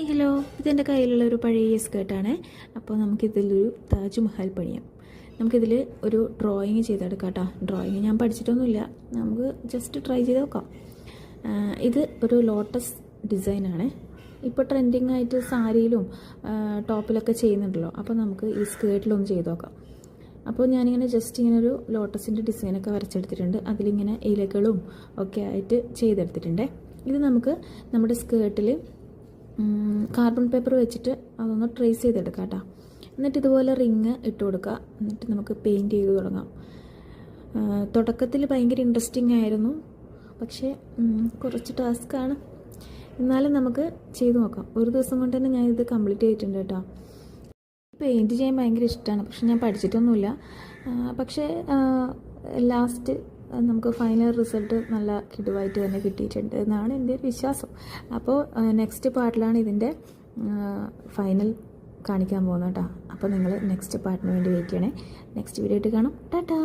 Hi hello, ഇതെൻ്റെ കയ്യിലുള്ള ഒരു പഴയ സ്കേർട്ടാണ്. അപ്പോൾ നമുക്കിതിലൊരു താജ്മഹൽ പണിയാം. നമുക്കിതിൽ ഒരു ഡ്രോയിങ് ചെയ്തെടുക്കാം കേട്ടോ. ഡ്രോയിങ് ഞാൻ പഠിച്ചിട്ടൊന്നുമില്ല, നമുക്ക് ജസ്റ്റ് ട്രൈ ചെയ്ത് നോക്കാം. ഇത് ഒരു ലോട്ടസ് ഡിസൈനാണ്. ഇപ്പോൾ ട്രെൻഡിങ് ആയിട്ട് സാരിയിലും ടോപ്പിലൊക്കെ ചെയ്യുന്നുണ്ടല്ലോ. അപ്പോൾ നമുക്ക് ഈ സ്കേർട്ടിലൊന്ന് ചെയ്ത് നോക്കാം. അപ്പോൾ ഞാനിങ്ങനെ ജസ്റ്റ് ഇങ്ങനെ ഒരു ലോട്ടസിൻ്റെ ഡിസൈനൊക്കെ വരച്ചെടുത്തിട്ടുണ്ട്. അതിലിങ്ങനെ ഇലകളും ഒക്കെ ആയിട്ട് ചെയ്തെടുത്തിട്ടുണ്ട്. ഇത് നമുക്ക് നമ്മുടെ സ്കേർട്ടിൽ കാർബൺ പേപ്പർ വെച്ചിട്ട് അതൊന്ന് ട്രേസ് ചെയ്തെടുക്കാം കേട്ടോ. എന്നിട്ട് ഇതുപോലെ റിങ് ഇട്ട് കൊടുക്കുക. എന്നിട്ട് നമുക്ക് പെയിൻറ്റ് ചെയ്ത് തുടങ്ങാം. തുടക്കത്തിൽ ഭയങ്കര ഇൻട്രസ്റ്റിംഗ് ആയിരുന്നു, പക്ഷേ കുറച്ച് ടാസ്ക്കാണ്. എന്നാലും നമുക്ക് ചെയ്ത് നോക്കാം. ഒരു ദിവസം കൊണ്ട് തന്നെ ഞാനിത് കംപ്ലീറ്റ് ചെയ്തിട്ടുണ്ട് കേട്ടോ. പെയിൻറ്റ് ചെയ്യാൻ ഭയങ്കര ഇഷ്ടമാണ്, പക്ഷെ ഞാൻ പഠിച്ചിട്ടൊന്നുമില്ല. പക്ഷേ ലാസ്റ്റ് നമുക്ക് ഫൈനൽ റിസൾട്ട് നല്ല കിടുവായിട്ട് തന്നെ കിട്ടിയിട്ടുണ്ട് എന്നാണ് എൻ്റെ ഒരു വിശ്വാസം. അപ്പോൾ നെക്സ്റ്റ് പാർട്ടിലാണ് ഇതിൻ്റെ ഫൈനൽ കാണിക്കാൻ പോകുന്നത് കേട്ടോ. അപ്പോൾ നിങ്ങൾ നെക്സ്റ്റ് പാർട്ടിന് വേണ്ടി വെയിറ്റ് ചെയ്യണേ. നെക്സ്റ്റ് വീഡിയോ ആയിട്ട് കാണാം. ടാറ്റാ.